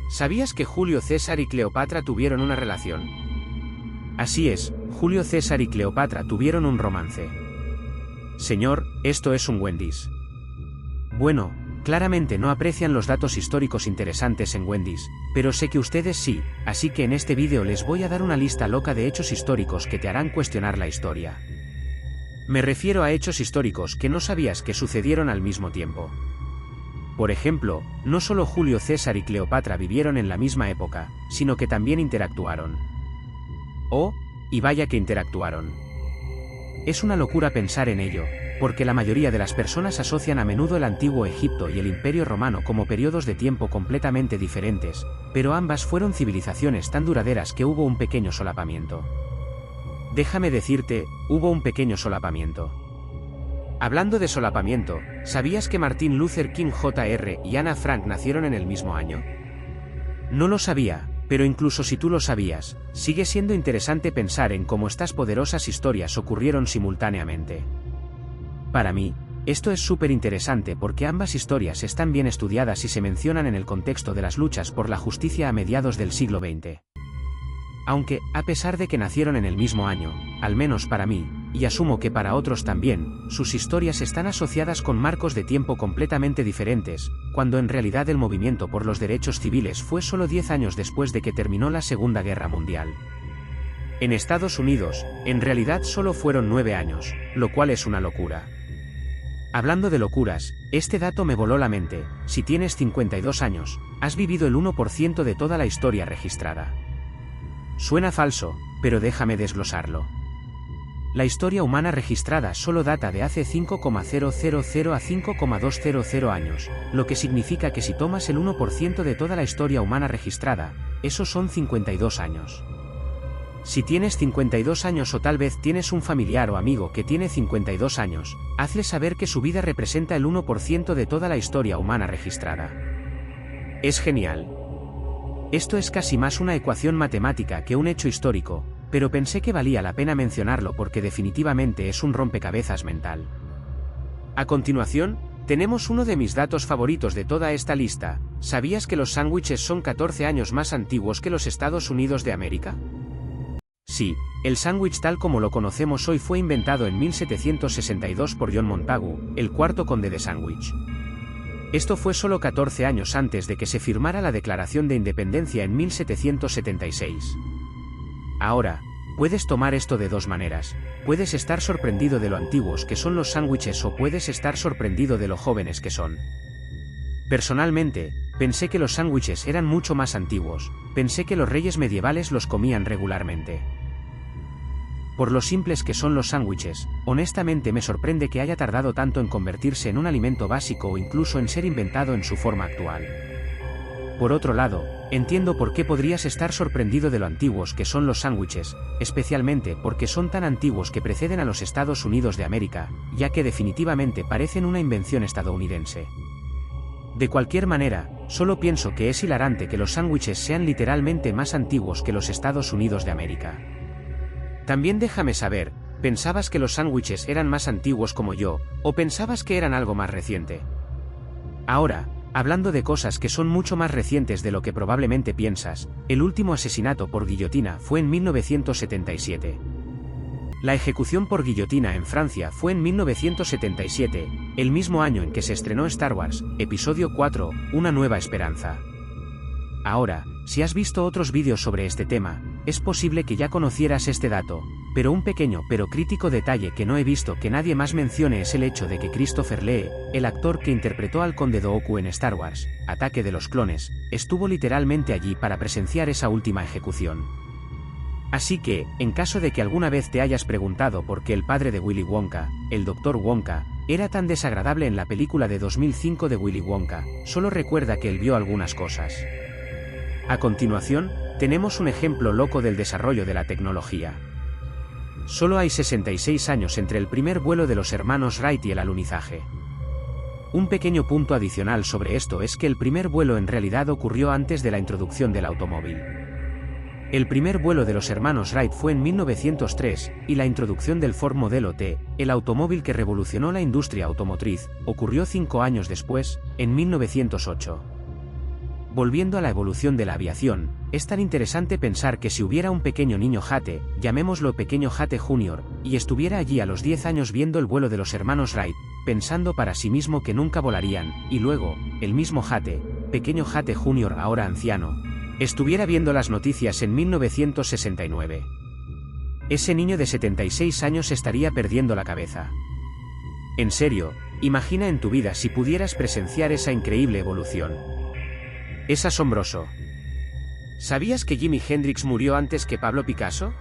¿Sabías que Julio César y Cleopatra tuvieron una relación? Así es, Julio César y Cleopatra tuvieron un romance. Señor, esto es un Wendy's. Bueno, claramente no aprecian los datos históricos interesantes en Wendy's, pero sé que ustedes sí, así que en este vídeo les voy a dar una lista loca de hechos históricos que te harán cuestionar la historia. Me refiero a hechos históricos que no sabías que sucedieron al mismo tiempo. Por ejemplo, no solo Julio César y Cleopatra vivieron en la misma época, sino que también interactuaron. Oh, y vaya que interactuaron. Es una locura pensar en ello, porque la mayoría de las personas asocian a menudo el antiguo Egipto y el Imperio Romano como periodos de tiempo completamente diferentes, pero ambas fueron civilizaciones tan duraderas que hubo un pequeño solapamiento. Déjame decirte, hubo un pequeño solapamiento. Hablando de solapamiento, ¿sabías que Martin Luther King Jr. y Ana Frank nacieron en el mismo año? No lo sabía, pero incluso si tú lo sabías, sigue siendo interesante pensar en cómo estas poderosas historias ocurrieron simultáneamente. Para mí, esto es súper interesante porque ambas historias están bien estudiadas y se mencionan en el contexto de las luchas por la justicia a mediados del siglo XX. Aunque, a pesar de que nacieron en el mismo año, al menos para mí, y asumo que para otros también, sus historias están asociadas con marcos de tiempo completamente diferentes, cuando en realidad el movimiento por los derechos civiles fue solo 10 años después de que terminó la Segunda Guerra Mundial. En Estados Unidos, en realidad solo fueron 9 años, lo cual es una locura. Hablando de locuras, este dato me voló la mente: si tienes 52 años, has vivido el 1% de toda la historia registrada. Suena falso, pero déjame desglosarlo. La historia humana registrada solo data de hace 5,000 a 5,200 años, lo que significa que si tomas el 1% de toda la historia humana registrada, esos son 52 años. Si tienes 52 años o tal vez tienes un familiar o amigo que tiene 52 años, hazle saber que su vida representa el 1% de toda la historia humana registrada. Es genial. Esto es casi más una ecuación matemática que un hecho histórico, pero pensé que valía la pena mencionarlo porque definitivamente es un rompecabezas mental. A continuación, tenemos uno de mis datos favoritos de toda esta lista. ¿Sabías que los sándwiches son 14 años más antiguos que los Estados Unidos de América? Sí, el sándwich tal como lo conocemos hoy fue inventado en 1762 por John Montagu, el cuarto conde de Sandwich. Esto fue solo 14 años antes de que se firmara la Declaración de Independencia en 1776. Ahora, puedes tomar esto de dos maneras: puedes estar sorprendido de lo antiguos que son los sándwiches o puedes estar sorprendido de lo jóvenes que son. Personalmente, pensé que los sándwiches eran mucho más antiguos, pensé que los reyes medievales los comían regularmente. Por lo simples que son los sándwiches, honestamente me sorprende que haya tardado tanto en convertirse en un alimento básico o incluso en ser inventado en su forma actual. Por otro lado, entiendo por qué podrías estar sorprendido de lo antiguos que son los sándwiches, especialmente porque son tan antiguos que preceden a los Estados Unidos de América, ya que definitivamente parecen una invención estadounidense. De cualquier manera, solo pienso que es hilarante que los sándwiches sean literalmente más antiguos que los Estados Unidos de América. También déjame saber, ¿pensabas que los sándwiches eran más antiguos como yo, o pensabas que eran algo más reciente? Ahora, hablando de cosas que son mucho más recientes de lo que probablemente piensas, el último asesinato por guillotina fue en 1977. La ejecución por guillotina en Francia fue en 1977, el mismo año en que se estrenó Star Wars, Episodio 4, Una Nueva Esperanza. Ahora, si has visto otros vídeos sobre este tema, es posible que ya conocieras este dato, pero un pequeño pero crítico detalle que no he visto que nadie más mencione es el hecho de que Christopher Lee, el actor que interpretó al Conde Dooku en Star Wars, Ataque de los Clones, estuvo literalmente allí para presenciar esa última ejecución. Así que, en caso de que alguna vez te hayas preguntado por qué el padre de Willy Wonka, el Dr. Wonka, era tan desagradable en la película de 2005 de Willy Wonka, solo recuerda que él vio algunas cosas. A continuación, tenemos un ejemplo loco del desarrollo de la tecnología. Solo hay 66 años entre el primer vuelo de los hermanos Wright y el alunizaje. Un pequeño punto adicional sobre esto es que el primer vuelo en realidad ocurrió antes de la introducción del automóvil. El primer vuelo de los hermanos Wright fue en 1903, y la introducción del Ford Modelo T, el automóvil que revolucionó la industria automotriz, ocurrió 5 años después, en 1908. volviendo a la evolución de la aviación, es tan interesante pensar que si hubiera un pequeño niño Hate, llamémoslo pequeño Hate Jr., y estuviera allí a los 10 años viendo el vuelo de los hermanos Wright, pensando para sí mismo que nunca volarían, y luego, el mismo Hate, pequeño Hate Jr. ahora anciano, estuviera viendo las noticias en 1969. Ese niño de 76 años estaría perdiendo la cabeza. En serio, imagina en tu vida si pudieras presenciar esa increíble evolución. Es asombroso. ¿Sabías que Jimi Hendrix murió antes que Pablo Picasso?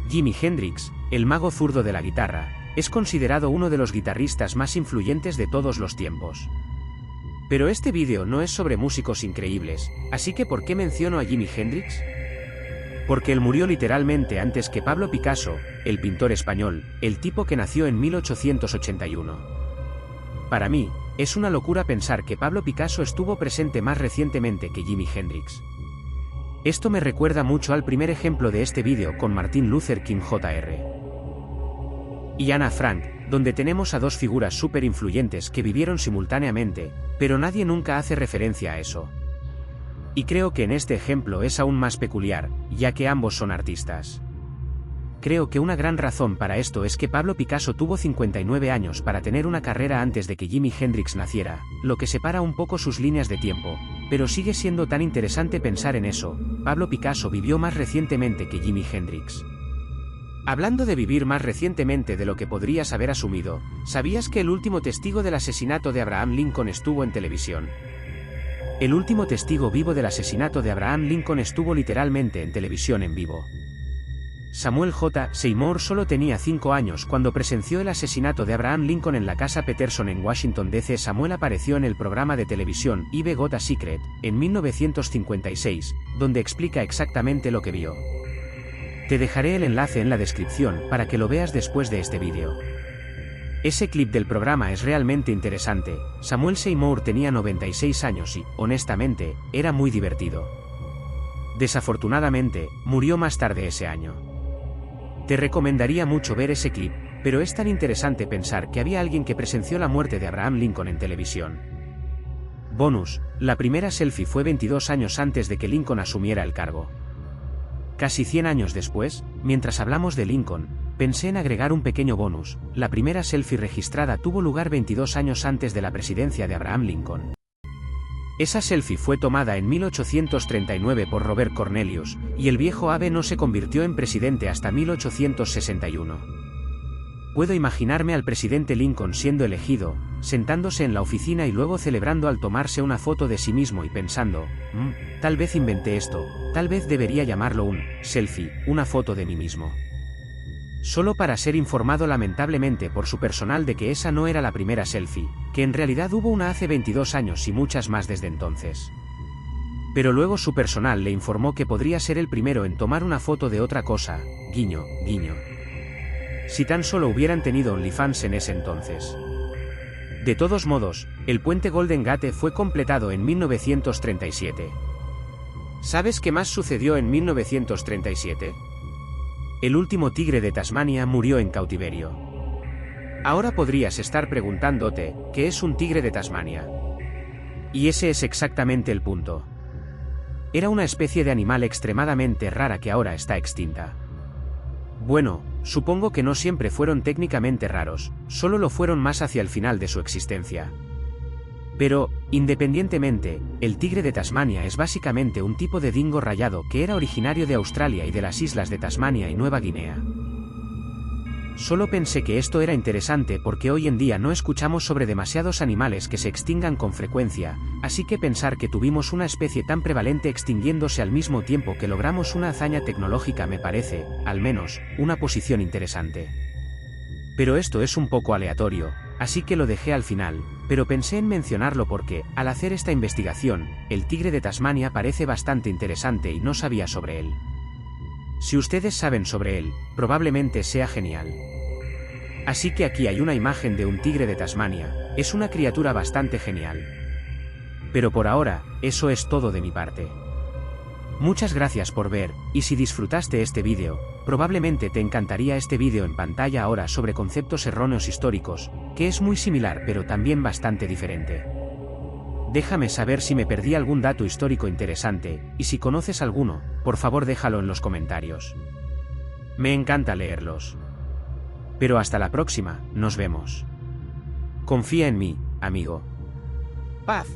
Jimi Hendrix, el mago zurdo de la guitarra, es considerado uno de los guitarristas más influyentes de todos los tiempos. Pero este vídeo no es sobre músicos increíbles, así que ¿por qué menciono a Jimi Hendrix? Porque él murió literalmente antes que Pablo Picasso, el pintor español, el tipo que nació en 1881. Para mí, es una locura pensar que Pablo Picasso estuvo presente más recientemente que Jimi Hendrix. Esto me recuerda mucho al primer ejemplo de este vídeo con Martin Luther King Jr. y Ana Frank, donde tenemos a dos figuras súper influyentes que vivieron simultáneamente, pero nadie nunca hace referencia a eso. Y creo que en este ejemplo es aún más peculiar, ya que ambos son artistas. Creo que una gran razón para esto es que Pablo Picasso tuvo 59 años para tener una carrera antes de que Jimi Hendrix naciera, lo que separa un poco sus líneas de tiempo, pero sigue siendo tan interesante pensar en eso. Pablo Picasso vivió más recientemente que Jimi Hendrix. Hablando de vivir más recientemente de lo que podrías haber asumido, ¿sabías que el último testigo del asesinato de Abraham Lincoln estuvo en televisión? El último testigo vivo del asesinato de Abraham Lincoln estuvo literalmente en televisión en vivo. Samuel J. Seymour solo tenía 5 años cuando presenció el asesinato de Abraham Lincoln en la casa Peterson en Washington, D.C. Samuel apareció en el programa de televisión I've Got a Secret, en 1956, donde explica exactamente lo que vio. Te dejaré el enlace en la descripción para que lo veas después de este vídeo. Ese clip del programa es realmente interesante. Samuel Seymour tenía 96 años y, honestamente, era muy divertido. Desafortunadamente, murió más tarde ese año. Te recomendaría mucho ver ese clip, pero es tan interesante pensar que había alguien que presenció la muerte de Abraham Lincoln en televisión. Bonus, la primera selfie fue 22 años antes de que Lincoln asumiera el cargo. Casi 100 años después, mientras hablamos de Lincoln, pensé en agregar un pequeño bonus. La primera selfie registrada tuvo lugar 22 años antes de la presidencia de Abraham Lincoln. Esa selfie fue tomada en 1839 por Robert Cornelius, y el viejo ave no se convirtió en presidente hasta 1861. Puedo imaginarme al presidente Lincoln siendo elegido, sentándose en la oficina y luego celebrando al tomarse una foto de sí mismo y pensando, tal vez inventé esto, tal vez debería llamarlo un selfie, una foto de mí mismo. Solo para ser informado lamentablemente por su personal de que esa no era la primera selfie, que en realidad hubo una hace 22 años y muchas más desde entonces. Pero luego su personal le informó que podría ser el primero en tomar una foto de otra cosa, guiño, guiño. Si tan solo hubieran tenido OnlyFans en ese entonces. De todos modos, el puente Golden Gate fue completado en 1937. ¿Sabes qué más sucedió en 1937? El último tigre de Tasmania murió en cautiverio. Ahora podrías estar preguntándote, ¿qué es un tigre de Tasmania? Y ese es exactamente el punto. Era una especie de animal extremadamente rara que ahora está extinta. Bueno, supongo que no siempre fueron técnicamente raros, solo lo fueron más hacia el final de su existencia. Pero, independientemente, el tigre de Tasmania es básicamente un tipo de dingo rayado que era originario de Australia y de las islas de Tasmania y Nueva Guinea. Solo pensé que esto era interesante porque hoy en día no escuchamos sobre demasiados animales que se extingan con frecuencia, así que pensar que tuvimos una especie tan prevalente extinguiéndose al mismo tiempo que logramos una hazaña tecnológica me parece, al menos, una posición interesante. Pero esto es un poco aleatorio, así que lo dejé al final, pero pensé en mencionarlo porque, al hacer esta investigación, el tigre de Tasmania parece bastante interesante y no sabía sobre él. Si ustedes saben sobre él, probablemente sea genial. Así que aquí hay una imagen de un tigre de Tasmania, es una criatura bastante genial. Pero por ahora, eso es todo de mi parte. Muchas gracias por ver, y si disfrutaste este vídeo, probablemente te encantaría este vídeo en pantalla ahora sobre conceptos erróneos históricos, que es muy similar pero también bastante diferente. Déjame saber si me perdí algún dato histórico interesante, y si conoces alguno, por favor déjalo en los comentarios. Me encanta leerlos. Pero hasta la próxima, nos vemos. Confía en mí, amigo. Paz.